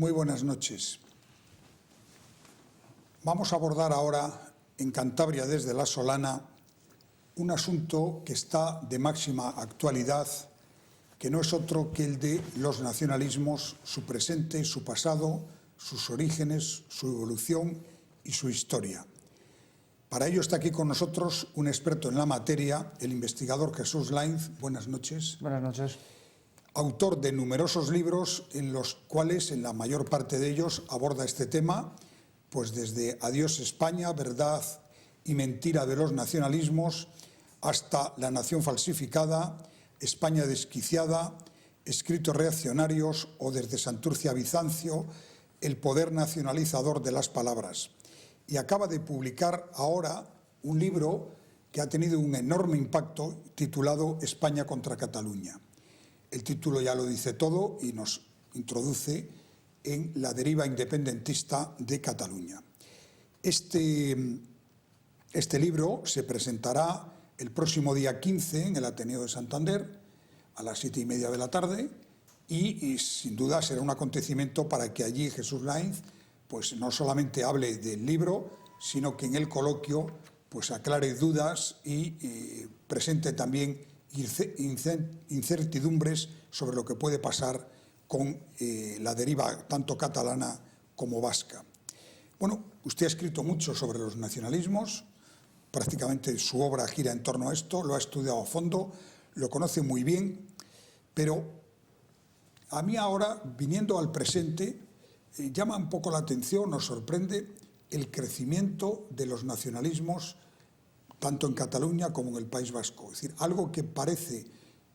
Muy buenas noches. Vamos a abordar ahora en Cantabria desde La Solana un asunto que está de máxima actualidad, que no es otro que el de los nacionalismos, su presente, su pasado, sus orígenes, su evolución y su historia. Para ello está aquí con nosotros un experto en la materia, el investigador Jesús Lainz. Buenas noches. Buenas noches. Autor de numerosos libros en los cuales, en la mayor parte de ellos, aborda este tema, pues desde Adiós España, verdad y mentira de los nacionalismos, hasta La nación falsificada, España desquiciada, Escritos reaccionarios o desde Santurce a Bizancio, El poder nacionalizador de las palabras. Y acaba de publicar ahora un libro que ha tenido un enorme impacto titulado España contra Cataluña. El título ya lo dice todo y nos introduce en la deriva independentista de Cataluña. Este libro se presentará el próximo día 15 en el Ateneo de Santander a las 7:30 de la tarde y sin duda será un acontecimiento para que allí Jesús Lainz pues no solamente hable del libro, sino que en el coloquio pues aclare dudas y presente también incertidumbres sobre lo que puede pasar con la deriva tanto catalana como vasca. Bueno, usted ha escrito mucho sobre los nacionalismos, prácticamente su obra gira en torno a esto, lo ha estudiado a fondo, lo conoce muy bien, pero a mí ahora, viniendo al presente, llama un poco la atención, nos sorprende el crecimiento de los nacionalismos tanto en Cataluña como en el País Vasco. Es decir, algo que parece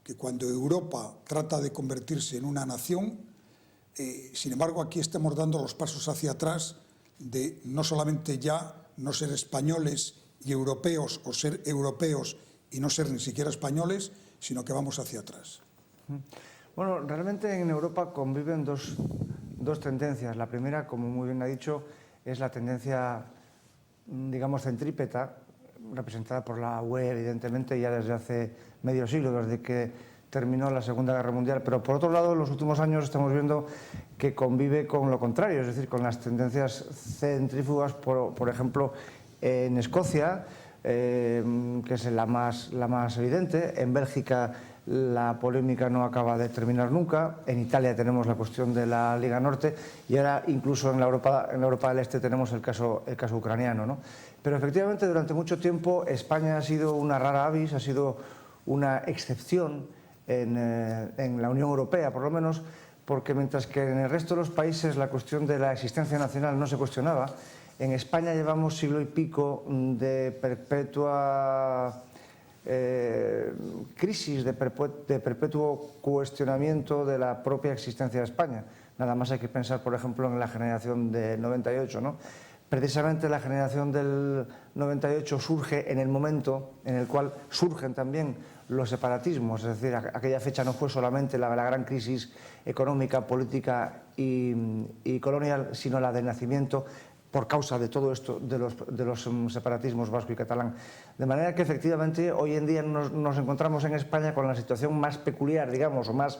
que cuando Europa trata de convertirse en una nación, sin embargo aquí estamos dando los pasos hacia atrás de no solamente ya no ser españoles y europeos o ser europeos y no ser ni siquiera españoles, sino que vamos hacia atrás. Bueno, realmente en Europa conviven dos tendencias. La primera, como muy bien ha dicho, es la tendencia, digamos, centrípeta, representada por la UE, evidentemente, ya desde hace medio siglo, desde que terminó la Segunda Guerra Mundial. Pero, por otro lado, en los últimos años estamos viendo que convive con lo contrario, es decir, con las tendencias centrífugas, por ejemplo, en Escocia, que es la más evidente. En Bélgica la polémica no acaba de terminar nunca. En Italia tenemos la cuestión de la Liga Norte y ahora incluso en la Europa del Este tenemos el caso ucraniano, ¿no? Pero efectivamente durante mucho tiempo España ha sido una rara avis, ha sido una excepción en la Unión Europea, por lo menos, porque mientras que en el resto de los países la cuestión de la existencia nacional no se cuestionaba, en España llevamos siglo y pico de perpetua crisis, de perpetuo cuestionamiento de la propia existencia de España. Nada más hay que pensar, por ejemplo, en la generación del 98, ¿no? Precisamente la generación del 98 surge en el momento en el cual surgen también los separatismos, es decir, aquella fecha no fue solamente la gran crisis económica, política y colonial, sino la del nacimiento por causa de todo esto de los separatismos vasco y catalán. De manera que efectivamente hoy en día nos encontramos en España con la situación más peculiar, digamos, o más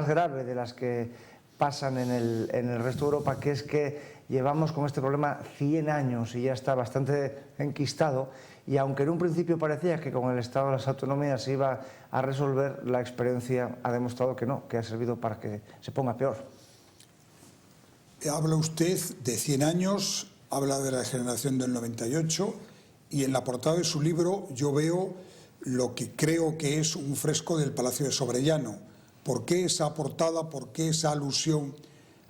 grave de las que pasan en el resto de Europa, que es que llevamos con este problema 100 años y ya está bastante enquistado, y aunque en un principio parecía que con el Estado de las Autonomías se iba a resolver, la experiencia ha demostrado que no, que ha servido para que se ponga peor. Habla usted de 100 años, habla de la generación del 98 y en la portada de su libro yo veo lo que creo que es un fresco del Palacio de Sobrellano. ¿Por qué esa portada, por qué esa alusión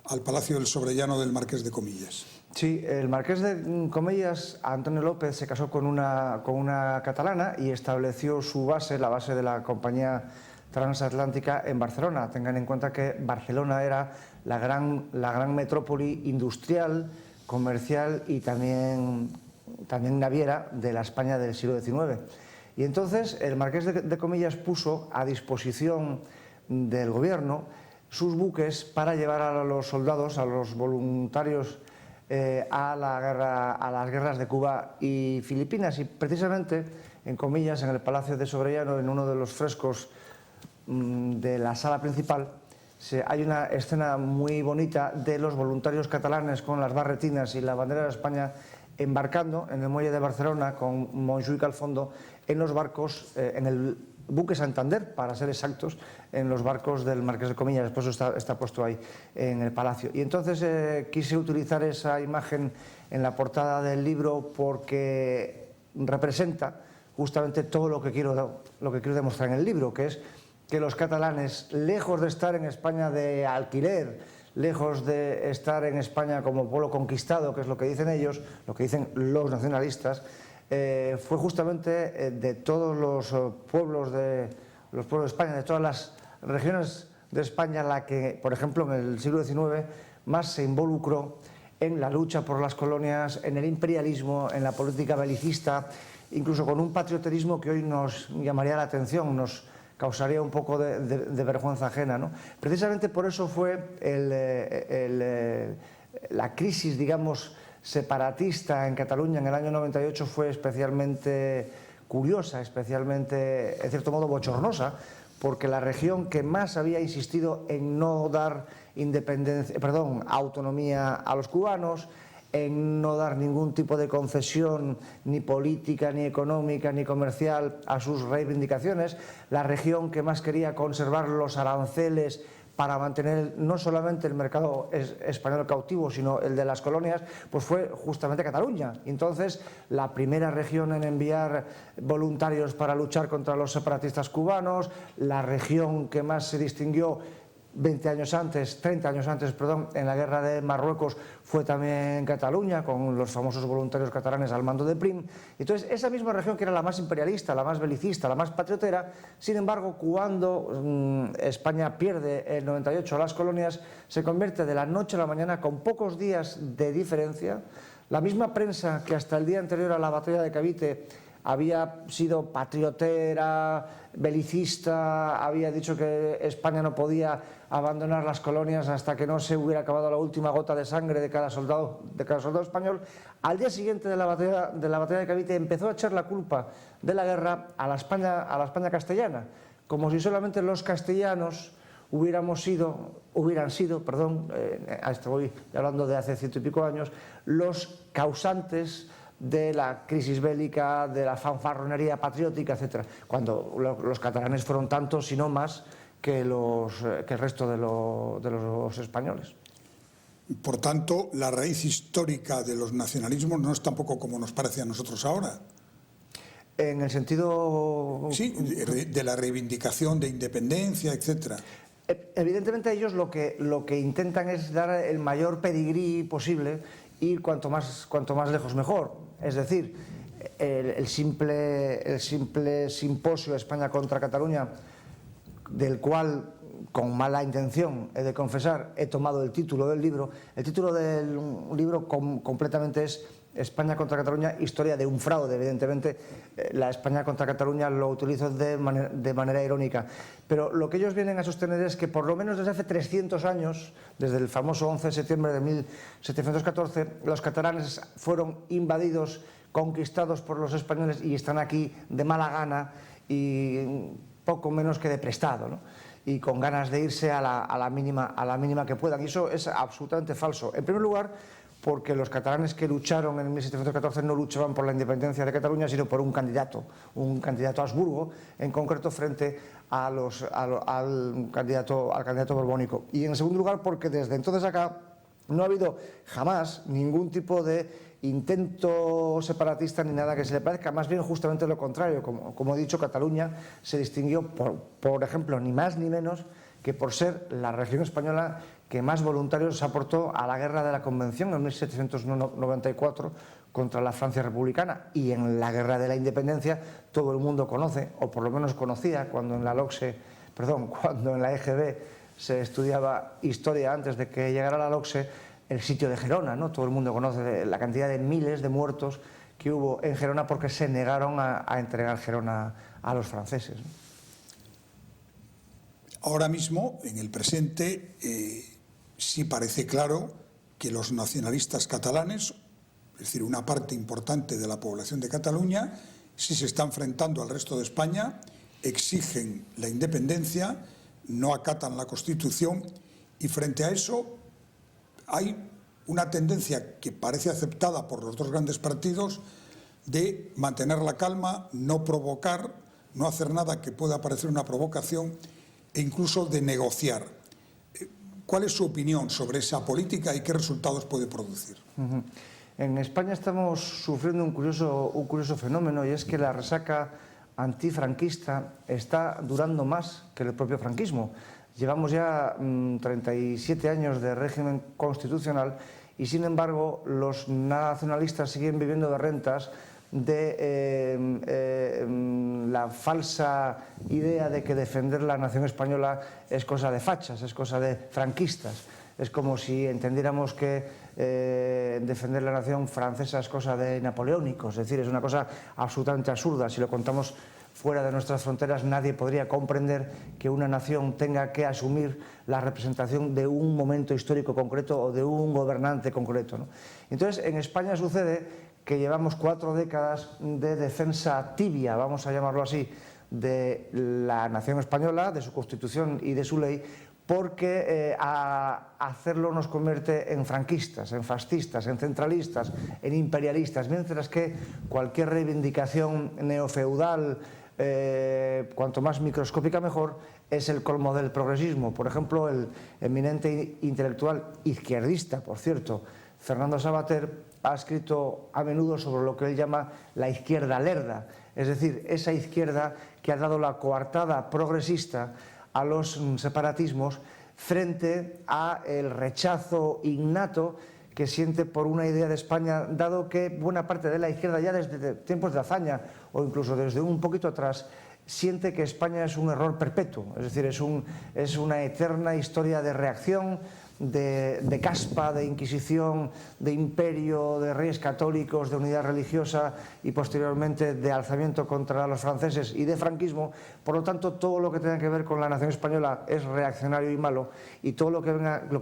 al Palacio del Sobrellano del Marqués de Comillas? Sí, el Marqués de Comillas, Antonio López, se casó con una catalana y estableció su base, la base de la compañía transatlántica, en Barcelona. Tengan en cuenta que Barcelona era la gran metrópoli industrial, comercial y también naviera de la España del siglo XIX. Y entonces el Marqués de Comillas puso a disposición del gobierno sus buques para llevar a los soldados, a los voluntarios, a las guerras de Cuba y Filipinas. Y precisamente en Comillas, en el Palacio de Sobrellano, en uno de los frescos de la sala principal, hay una escena muy bonita de los voluntarios catalanes con las barretinas y la bandera de España embarcando en el muelle de Barcelona con Montjuïc al fondo en los barcos, en el buque Santander, para ser exactos, en los barcos del Marqués de Comillas. Después está puesto ahí en el Palacio. Y entonces quise utilizar esa imagen en la portada del libro porque representa justamente todo lo que quiero demostrar en el libro, que es que los catalanes, lejos de estar en España de alquiler, lejos de estar en España como pueblo conquistado, que es lo que dicen ellos, lo que dicen los nacionalistas, fue justamente de todos los pueblos de España, de todas las regiones de España, la que, por ejemplo, en el siglo XIX más se involucró en la lucha por las colonias, en el imperialismo, en la política belicista, incluso con un patrioterismo que hoy nos llamaría la atención, nos causaría un poco de vergüenza ajena, ¿no? Precisamente por eso fue la crisis, digamos, separatista en Cataluña en el año 98 fue especialmente curiosa, especialmente, en cierto modo, bochornosa, porque la región que más había insistido en no dar autonomía a los cubanos, en no dar ningún tipo de concesión ni política, ni económica, ni comercial a sus reivindicaciones, la región que más quería conservar los aranceles para mantener no solamente el mercado español cautivo, sino el de las colonias, pues fue justamente Cataluña. Entonces, la primera región en enviar voluntarios para luchar contra los separatistas cubanos, la región que más se distinguió 30 años antes, en la guerra de Marruecos fue también Cataluña, con los famosos voluntarios catalanes al mando de Prim. Entonces, esa misma región que era la más imperialista, la más belicista, la más patriotera, sin embargo, cuando España pierde el 98 las colonias, se convierte de la noche a la mañana, con pocos días de diferencia. La misma prensa que hasta el día anterior a la batalla de Cavite había sido patriotera, belicista, había dicho que España no podía abandonar las colonias hasta que no se hubiera acabado la última gota de sangre de cada soldado español. Al día siguiente de la batalla de Cavite empezó a echar la culpa de la guerra a la España castellana, como si solamente los castellanos hubieran sido, estoy hablando de hace 100 y pico años, los causantes de la crisis bélica, de la fanfarronería patriótica, etc., cuando los catalanes fueron tantos, si no más, que el resto de los españoles. Por tanto, la raíz histórica de los nacionalismos no es tampoco como nos parece a nosotros ahora. En el sentido... Sí, de la reivindicación de independencia, etc. Evidentemente ellos lo que intentan es dar el mayor pedigrí posible, ir cuanto más lejos mejor. Es decir, el simple simposio España contra Cataluña, del cual, con mala intención, he de confesar, he tomado el título del libro. El título del libro completamente es España contra Cataluña, historia de un fraude. Evidentemente, la España contra Cataluña lo utilizo de manera irónica. Pero lo que ellos vienen a sostener es que por lo menos desde hace 300 años, desde el famoso 11 de septiembre de 1714, los catalanes fueron invadidos, conquistados por los españoles y están aquí de mala gana y poco menos que de prestado, ¿no? Y con ganas de irse a la mínima que puedan. Y eso es absolutamente falso. En primer lugar, porque los catalanes que lucharon en 1714 no luchaban por la independencia de Cataluña, sino por un candidato a Habsburgo, en concreto frente al candidato borbónico. Y en segundo lugar, porque desde entonces acá no ha habido jamás ningún tipo de intento separatista ni nada que se le parezca, más bien justamente lo contrario. Como he dicho, Cataluña se distinguió, por ejemplo, ni más ni menos que por ser la región española que más voluntarios aportó a la guerra de la Convención en 1794 contra la Francia republicana, y en la guerra de la Independencia todo el mundo conoce, o por lo menos conocía, cuando en la EGB se estudiaba historia antes de que llegara la LOCSE, el sitio de Gerona, ¿no? Todo el mundo conoce la cantidad de miles de muertos que hubo en Gerona porque se negaron a entregar Gerona a los franceses. Ahora mismo, en el presente, sí parece claro que los nacionalistas catalanes, es decir, una parte importante de la población de Cataluña, sí se está enfrentando al resto de España, exigen la independencia, no acatan la Constitución, y frente a eso hay una tendencia que parece aceptada por los dos grandes partidos de mantener la calma, no provocar, no hacer nada que pueda parecer una provocación e incluso de negociar. ¿Cuál es su opinión sobre esa política y qué resultados puede producir? En España estamos sufriendo un curioso fenómeno, y es que la resaca antifranquista está durando más que el propio franquismo. Llevamos ya 37 años de régimen constitucional y, sin embargo, los nacionalistas siguen viviendo de rentas de la falsa idea de que defender la nación española es cosa de fachas, es cosa de franquistas. Es como si entendiéramos que defender la nación francesa es cosa de napoleónicos, es decir, es una cosa absolutamente absurda. Si lo contamos fuera de nuestras fronteras, nadie podría comprender que una nación tenga que asumir la representación de un momento histórico concreto o de un gobernante concreto, ¿no? Entonces, en España sucede que llevamos 4 décadas de defensa tibia, vamos a llamarlo así, de la nación española, de su Constitución y de su ley, porque hacerlo nos convierte en franquistas, en fascistas, en centralistas, en imperialistas, mientras que cualquier reivindicación neofeudal, cuanto más microscópica mejor, es el colmo del progresismo. Por ejemplo, el eminente intelectual izquierdista, por cierto, Fernando Savater, ha escrito a menudo sobre lo que él llama la izquierda lerda, es decir, esa izquierda que ha dado la coartada progresista a los separatismos frente a el rechazo innato que siente por una idea de España, dado que buena parte de la izquierda, ya desde tiempos de hazaña o incluso desde un poquito atrás, siente que España es un error perpetuo, es decir, es una eterna historia de reacción, de caspa, de inquisición, de imperio, de reyes católicos, de unidad religiosa y posteriormente de alzamiento contra los franceses y de franquismo. Por lo tanto, todo lo que tenga que ver con la nación española es reaccionario y malo, y todo lo que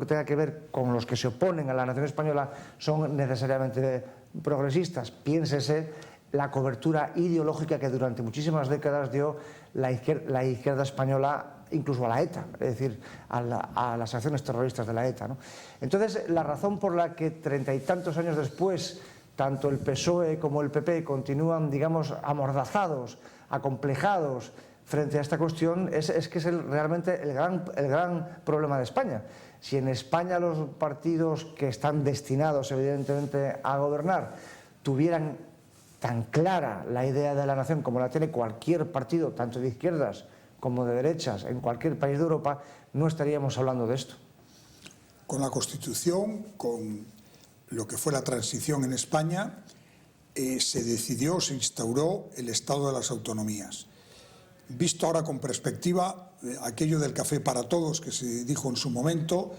tenga que ver con los que se oponen a la nación española son necesariamente progresistas. Piénsese la cobertura ideológica que durante muchísimas décadas dio la izquierda española, incluso a la ETA, es decir, a las acciones terroristas de la ETA, ¿no? Entonces, la razón por la que 30 y tantos años después tanto el PSOE como el PP continúan, digamos, amordazados, acomplejados frente a esta cuestión es que es realmente el gran problema de España. Si en España los partidos que están destinados evidentemente a gobernar tuvieran tan clara la idea de la nación como la tiene cualquier partido, tanto de izquierdas como de derechas, en cualquier país de Europa, no estaríamos hablando de esto. Con la Constitución, con lo que fue la transición en España, se decidió, se instauró el Estado de las Autonomías. Visto ahora con perspectiva, aquello del café para todos que se dijo en su momento,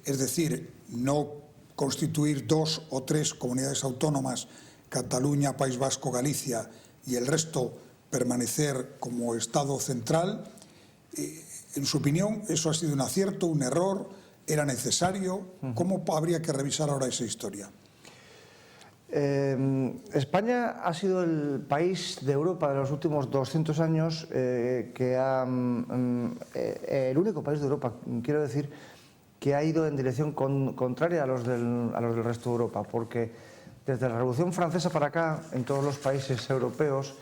es decir, no constituir 2 o 3 comunidades autónomas, Cataluña, País Vasco, Galicia, y el resto permanecer como Estado central. En su opinión, ¿eso ha sido un acierto, un error? ¿Era necesario? ¿Cómo habría que revisar ahora esa historia? España ha sido el país de Europa de los últimos 200 años el único país de Europa, quiero decir, que ha ido en dirección contraria a los del resto de Europa, porque desde la Revolución Francesa para acá, en todos los países europeos,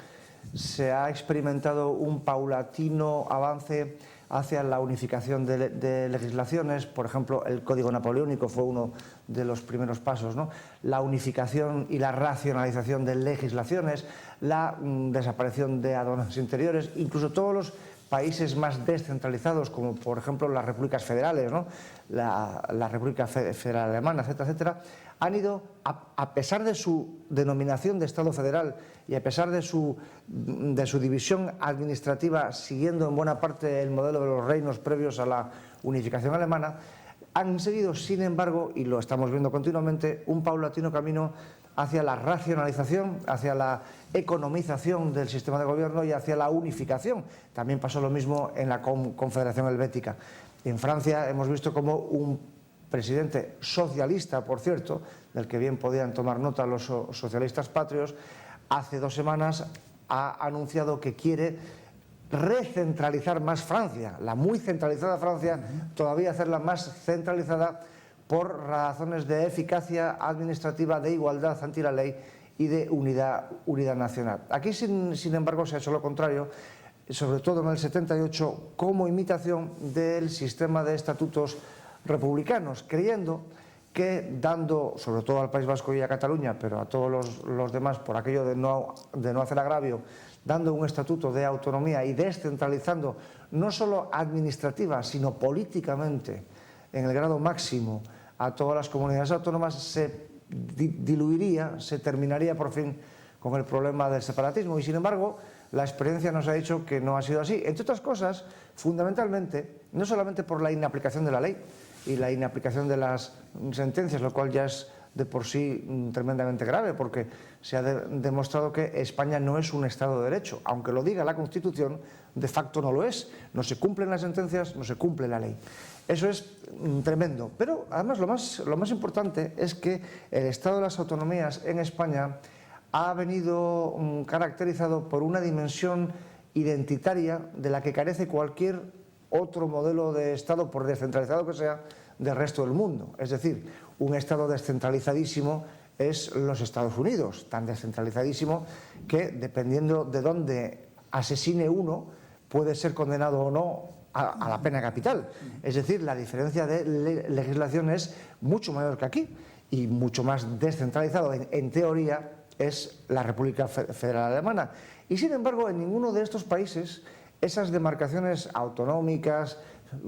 se ha experimentado un paulatino avance hacia la unificación de legislaciones. Por ejemplo, el Código Napoleónico fue uno de los primeros pasos, ¿no? La unificación y la racionalización de legislaciones, la desaparición de aduanas interiores, incluso todos los países más descentralizados, como por ejemplo las repúblicas federales, ¿no? la República Federal Alemana, etcétera, etcétera, han ido, a pesar de su denominación de Estado federal y a pesar de su división administrativa, siguiendo en buena parte el modelo de los reinos previos a la unificación alemana, han seguido, sin embargo, y lo estamos viendo continuamente, un paulatino camino hacia la racionalización, hacia la economización del sistema de gobierno y hacia la unificación. También pasó lo mismo en la Confederación Helvética. En Francia hemos visto como un presidente socialista, por cierto, del que bien podían tomar nota los socialistas patrios, hace 2 semanas ha anunciado que quiere recentralizar más Francia, la muy centralizada Francia, todavía hacerla más centralizada por razones de eficacia administrativa, de igualdad ante la ley y de unidad nacional. Aquí, sin embargo, se ha hecho lo contrario, sobre todo en el 78, como imitación del sistema de estatutos republicanos, creyendo que dando, sobre todo al País Vasco y a Cataluña, pero a todos los demás, por aquello de no hacer agravio, dando un estatuto de autonomía y descentralizando, no solo administrativa, sino políticamente, en el grado máximo, a todas las comunidades autónomas, se diluiría, se terminaría por fin con el problema del separatismo. Y sin embargo, la experiencia nos ha dicho que no ha sido así. Entre otras cosas, fundamentalmente, no solamente por la inaplicación de la ley y la inaplicación de las sentencias, lo cual ya es de por sí tremendamente grave, porque se ha demostrado que España no es un Estado de Derecho. Aunque lo diga la Constitución, de facto no lo es. No se cumplen las sentencias, no se cumple la ley. Eso es tremendo. Pero además lo más importante es que el Estado de las autonomías en España ha venido caracterizado por una dimensión identitaria de la que carece cualquier otro modelo de Estado, por descentralizado que sea, del resto del mundo. Es decir, un Estado descentralizadísimo es los Estados Unidos, tan descentralizadísimo que, dependiendo de dónde asesine uno, puede ser condenado o no a la pena capital. Es decir, la diferencia de legislación es mucho mayor que aquí y mucho más descentralizado, en teoría, es la República Federal Alemana. Y sin embargo, en ninguno de estos países esas demarcaciones autonómicas,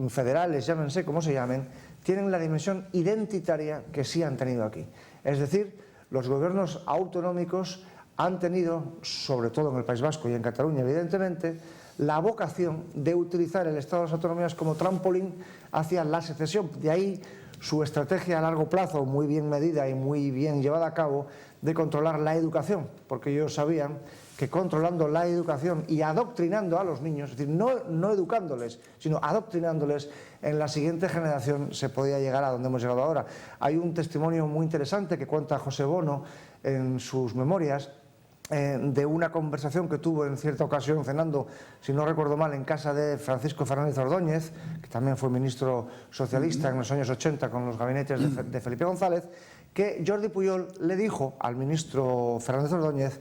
federales, llámense como se llamen, tienen la dimensión identitaria que sí han tenido aquí. Es decir, los gobiernos autonómicos han tenido, sobre todo en el País Vasco y en Cataluña, evidentemente, la vocación de utilizar el Estado de las autonomías como trampolín hacia la secesión. De ahí su estrategia a largo plazo, muy bien medida y muy bien llevada a cabo, de controlar la educación, porque ellos sabían que controlando la educación y adoctrinando a los niños, es decir, no educándoles, sino adoctrinándoles, en la siguiente generación se podía llegar a donde hemos llegado ahora. Hay un testimonio muy interesante que cuenta José Bono en sus memorias, de una conversación que tuvo en cierta ocasión cenando, si no recuerdo mal, en casa de Francisco Fernández Ordóñez, que también fue ministro socialista en los años 80 con los gabinetes de Felipe González, que Jordi Pujol le dijo al ministro Fernández Ordóñez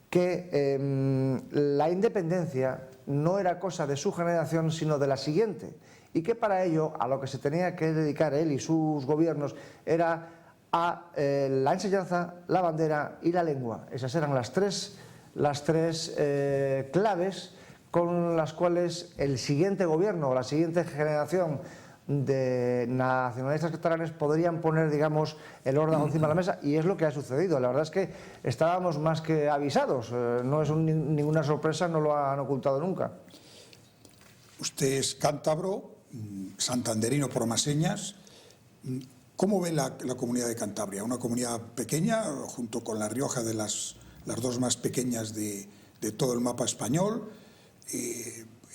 que la independencia no era cosa de su generación, sino de la siguiente, y que para ello a lo que se tenía que dedicar él y sus gobiernos era a la enseñanza, la bandera y la lengua. Esas eran las tres claves con las cuales el siguiente gobierno o la siguiente generación de nacionalistas catalanes podrían poner, digamos, el órdago encima de la mesa, y es lo que ha sucedido. La verdad es que estábamos más que avisados, no es ninguna sorpresa, no lo han ocultado nunca. Usted es cántabro, santanderino por más señas. ¿Cómo ve la comunidad de Cantabria? Una comunidad pequeña, junto con La Rioja, de las dos más pequeñas de todo el mapa español,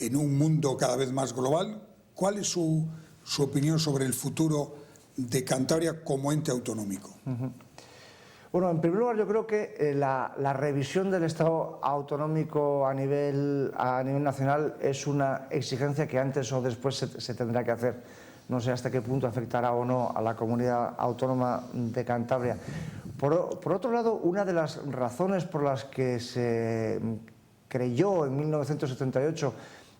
en un mundo cada vez más global. ¿Cuál es su opinión sobre el futuro de Cantabria como ente autonómico? Bueno, en primer lugar, yo creo que la revisión del Estado autonómico a nivel nacional es una exigencia que antes o después se tendrá que hacer. No sé hasta qué punto afectará o no a la comunidad autónoma de Cantabria. Por otro lado, una de las razones por las que se creyó en 1978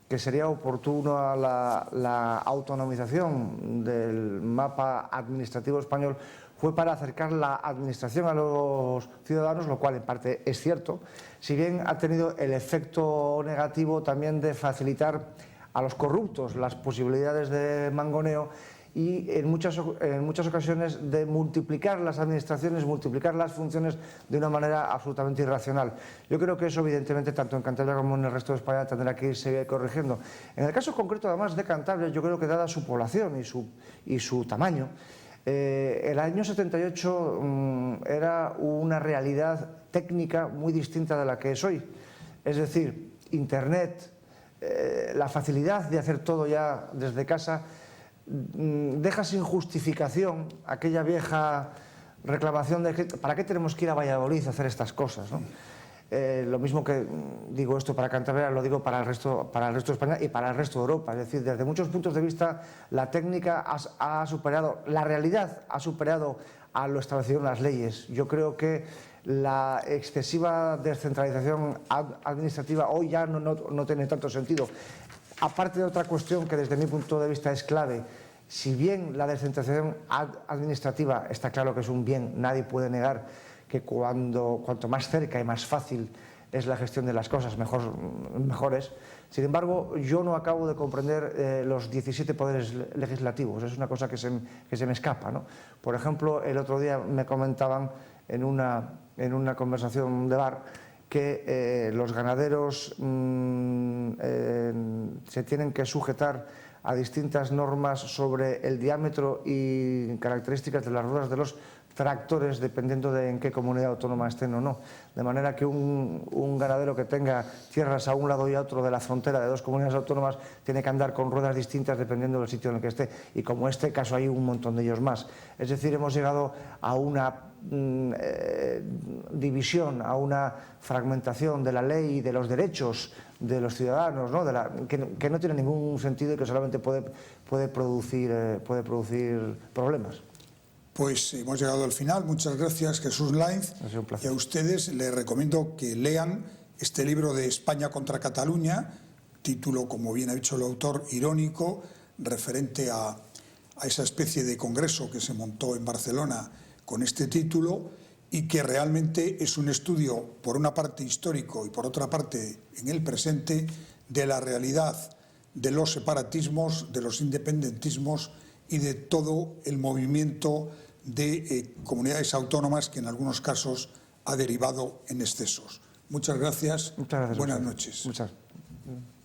que sería oportuna la autonomización del mapa administrativo español fue para acercar la administración a los ciudadanos, lo cual en parte es cierto, si bien ha tenido el efecto negativo también de facilitar a los corruptos las posibilidades de mangoneo y en muchas ocasiones de multiplicar las administraciones, multiplicar las funciones de una manera absolutamente irracional. Yo creo que eso, evidentemente, tanto en Cantabria como en el resto de España tendrá que irse corrigiendo. En el caso concreto, además, de Cantabria, yo creo que dada su población y su tamaño, el año 78 era una realidad técnica muy distinta de la que es hoy. Es decir, Internet, la facilidad de hacer todo ya desde casa, deja sin justificación aquella vieja reclamación de que ¿para qué tenemos que ir a Valladolid a hacer estas cosas?, ¿no? Lo mismo que digo esto para Cantabria, lo digo para el resto de España y para el resto de Europa. Es decir, desde muchos puntos de vista, la técnica ha superado, la realidad ha superado a lo establecido en las leyes. Yo creo que la excesiva descentralización administrativa hoy ya no tiene tanto sentido. Aparte de otra cuestión que desde mi punto de vista es clave, si bien la descentralización administrativa está claro que es un bien, nadie puede negar que cuanto más cerca y más fácil es la gestión de las cosas, mejores. Sin embargo, yo no acabo de comprender los 17 poderes legislativos, es una cosa que se me escapa, ¿no? Por ejemplo, el otro día me comentaban en una conversación de bar que los ganaderos se tienen que sujetar a distintas normas sobre el diámetro y características de las ruedas de los tractores dependiendo de en qué comunidad autónoma estén o no. De manera que un ganadero que tenga tierras a un lado y a otro de la frontera de dos comunidades autónomas tiene que andar con ruedas distintas dependiendo del sitio en el que esté. Y como este caso hay un montón de ellos más. Es decir, hemos llegado a una división, a una fragmentación de la ley y de los derechos de los ciudadanos, ¿no? Que no tiene ningún sentido y que solamente puede producir problemas. Pues hemos llegado al final. Muchas gracias, Jesús Lainz. Ha sido un placer. Y a ustedes les recomiendo que lean este libro de España contra Cataluña, título, como bien ha dicho el autor, irónico, referente a esa especie de congreso que se montó en Barcelona con este título, y que realmente es un estudio, por una parte histórico y por otra parte en el presente, de la realidad de los separatismos, de los independentismos y de todo el movimiento de comunidades autónomas que en algunos casos ha derivado en excesos. Muchas gracias. Muchas gracias. Buenas noches. Muchas gracias.